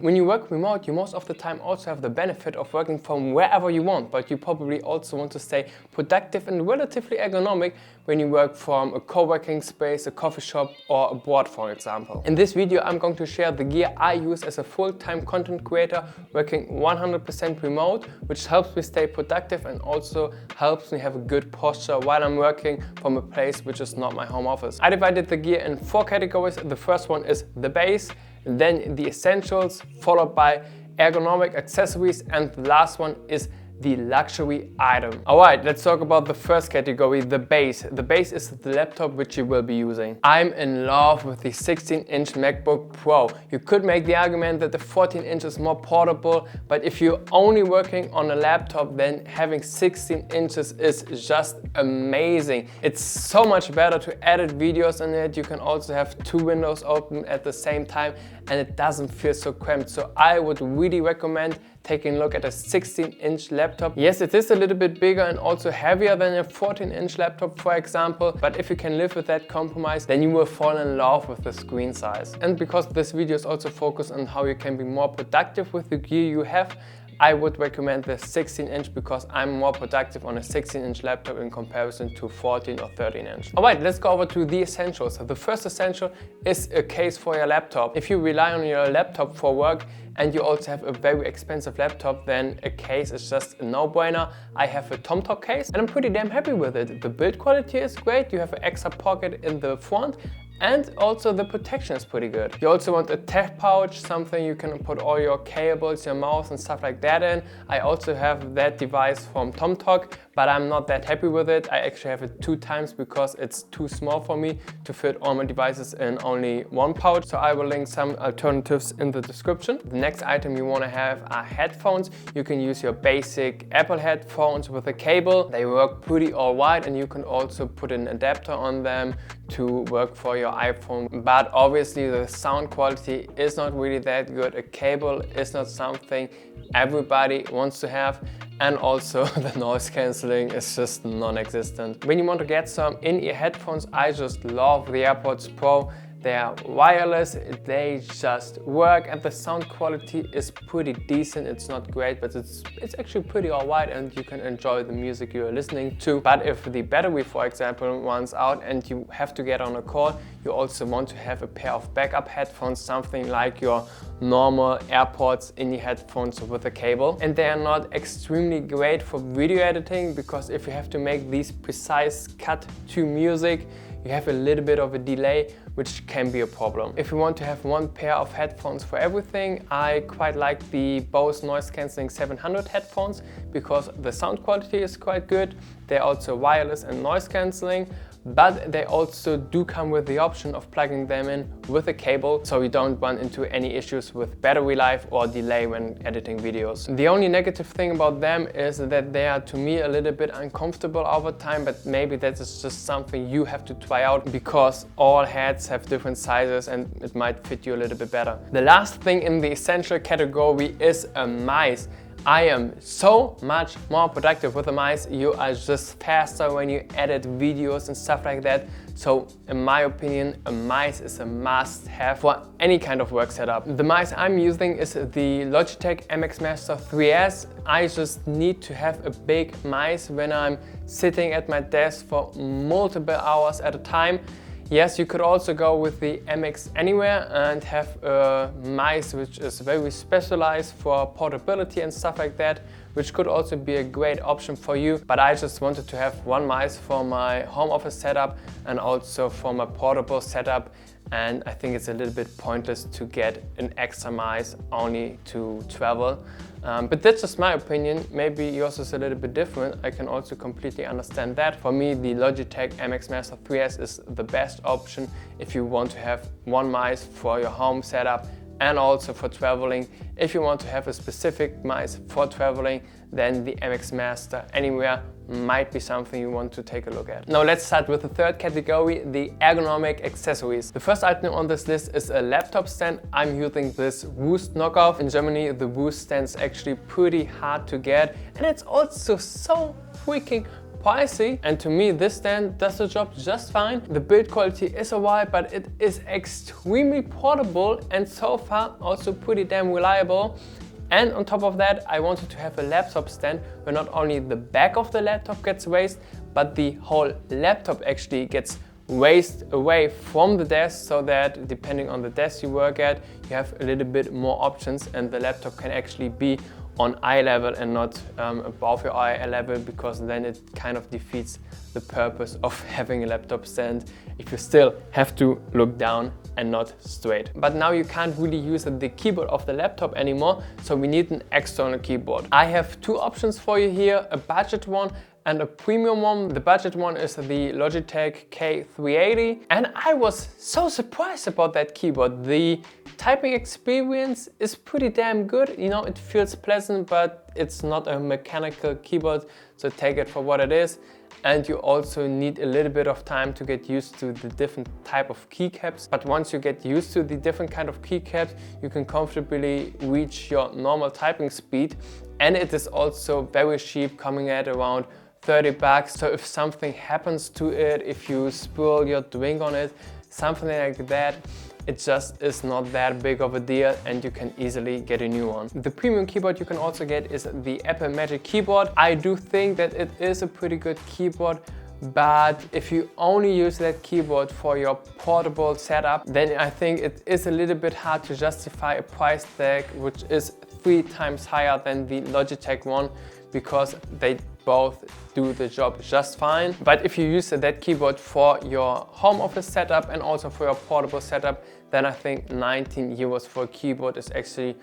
When you work remote, you most of the time also have the benefit of working from wherever you want, but you probably also want to stay productive and relatively ergonomic when you work from a co-working space, a coffee shop or abroad, for example. In this video, I'm going to share the gear I use as a full-time content creator working 100% remote, which helps me stay productive and also helps me have a good posture while I'm working from a place which is not my home office. I divided the gear in 4 categories. The first one is the base, then the essentials, followed by ergonomic accessories, and the last one is the luxury item. Alright, let's talk about the first category, the base. The base is the laptop which you will be using. I'm in love with the 16-inch MacBook Pro. You could make the argument that the 14-inch is more portable, but if you're only working on a laptop, then having 16 inches is just amazing. It's so much better to edit videos on it. You can also have 2 windows open at the same time and it doesn't feel so cramped. So I would really recommend taking a look at a 16-inch laptop. Yes, it is a little bit bigger and also heavier than a 14-inch laptop, for example, but if you can live with that compromise, then you will fall in love with the screen size. And because this video is also focused on how you can be more productive with the gear you have, I would recommend the 16-inch because I'm more productive on a 16-inch laptop in comparison to 14 or 13-inch. Alright, let's go over to the essentials. The first essential is a case for your laptop. If you rely on your laptop for work and you also have a very expensive laptop, then a case is just a no-brainer. I have a TomTalk case and I'm pretty damn happy with it. The build quality is great, you have an extra pocket in the front, and also the protection is pretty good. You also want a tech pouch, something you can put all your cables, your mouse and stuff like that in. I also have that device from TomTalk, but I'm not that happy with it. I actually have it 2 times because it's too small for me to fit all my devices in only one pouch. So I will link some alternatives in the description. The next item you want to have are headphones. You can use your basic Apple headphones with a cable. They work pretty alright and you can also put an adapter on them to work for your iPhone, but obviously the sound quality is not really that good. A cable is not something everybody wants to have, and also the noise cancelling is just non-existent. When you want to get some in-ear headphones, I just love the AirPods Pro. They are wireless, they just work, and the sound quality is pretty decent. It's not great, but it's actually pretty alright and you can enjoy the music you're listening to. But if the battery, for example, runs out and you have to get on a call, you also want to have a pair of backup headphones, something like your normal AirPods in-ear headphones with a cable. And they are not extremely great for video editing because if you have to make these precise cut to music, you have a little bit of a delay, which can be a problem. If you want to have one pair of headphones for everything, I quite like the Bose Noise Cancelling 700 headphones because the sound quality is quite good. They're also wireless and noise cancelling, but they also do come with the option of plugging them in with a cable, so you don't run into any issues with battery life or delay when editing videos. The only negative thing about them is that they are, to me, a little bit uncomfortable over time, but maybe that is just something you have to try out because all heads have different sizes and it might fit you a little bit better. The last thing in the essential category is a mice. I am so much more productive with a mice. You are just faster when you edit videos and stuff like that. So in my opinion, a mice is a must-have for any kind of work setup. The mice I'm using is the Logitech MX Master 3S. I just need to have a big mice when I'm sitting at my desk for multiple hours at a time. Yes, you could also go with the MX Anywhere and have a mice which is very specialized for portability and stuff like that, which could also be a great option for you. But I just wanted to have one mice for my home office setup and also for my portable setup. And I think it's a little bit pointless to get an extra mice only to travel. But that's just my opinion. Maybe yours is a little bit different. I can also completely understand that. For me, the Logitech MX Master 3S is the best option if you want to have one mice for your home setup and also for traveling. If you want to have a specific mice for traveling, then the MX Master Anywhere might be something you want to take a look at. Now let's start with the third category, the ergonomic accessories. The first item on this list is a laptop stand. I'm using this Woost knockoff. In Germany, the Woost stand is actually pretty hard to get, and it's also so freaking pricey, and to me this stand does the job just fine. The build quality is alright, but it is extremely portable and so far also pretty damn reliable. And on top of that, I wanted to have a laptop stand where not only the back of the laptop gets raised, but the whole laptop actually gets raised away from the desk, so that depending on the desk you work at, you have a little bit more options and the laptop can actually be on eye level and not above your eye level, because then it kind of defeats the purpose of having a laptop stand if you still have to look down and not straight. But now you can't really use the keyboard of the laptop anymore, so we need an external keyboard. I have two options for you here, a budget one and a premium one. The budget one is the Logitech K380, and I was so surprised about that keyboard. The typing experience is pretty damn good, you know, it feels pleasant, but it's not a mechanical keyboard, so take it for what it is. And you also need a little bit of time to get used to the different type of keycaps. But once you get used to the different kind of keycaps, you can comfortably reach your normal typing speed. And it is also very cheap, coming at around 30 bucks. So if something happens to it, if you spill your drink on it, something like that, it just is not that big of a deal and you can easily get a new one. The premium keyboard you can also get is the Apple Magic Keyboard. I do think that it is a pretty good keyboard, but if you only use that keyboard for your portable setup, then I think it is a little bit hard to justify a price tag which is 3 times higher than the Logitech one, because they both do the job just fine. But if you use that keyboard for your home office setup and also for your portable setup, then I think 19 euros for a keyboard is actually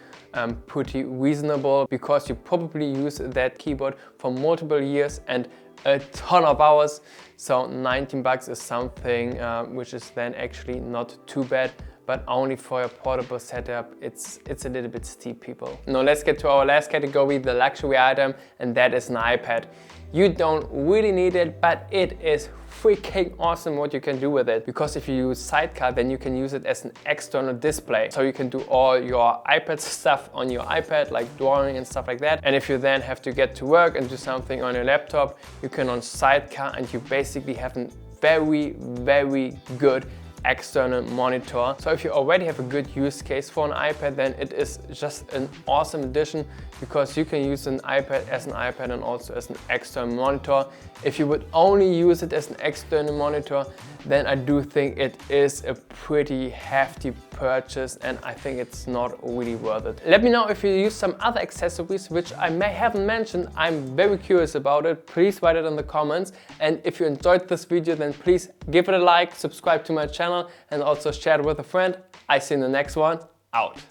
pretty reasonable, because you probably use that keyboard for multiple years and a ton of hours. So 19 bucks is something which is then actually not too bad. But only for your portable setup, it's a little bit steep, people. Now let's get to our last category, the luxury item, and that is an iPad. You don't really need it, but it is freaking awesome what you can do with it. Because if you use Sidecar, then you can use it as an external display. So you can do all your iPad stuff on your iPad, like drawing and stuff like that. And if you then have to get to work and do something on your laptop, you can on Sidecar, and you basically have a very, very good external monitor. So if you already have a good use case for an iPad, then it is just an awesome addition, because you can use an iPad as an iPad and also as an external monitor. If you would only use it as an external monitor, then I do think it is a pretty hefty purchase, and I think it's not really worth it. Let me know if you use some other accessories which I may haven't mentioned. I'm very curious about it. Please write it in the comments, and if you enjoyed this video, then please give it a like, subscribe to my channel, and also share it with a friend. I see you in the next one. Out.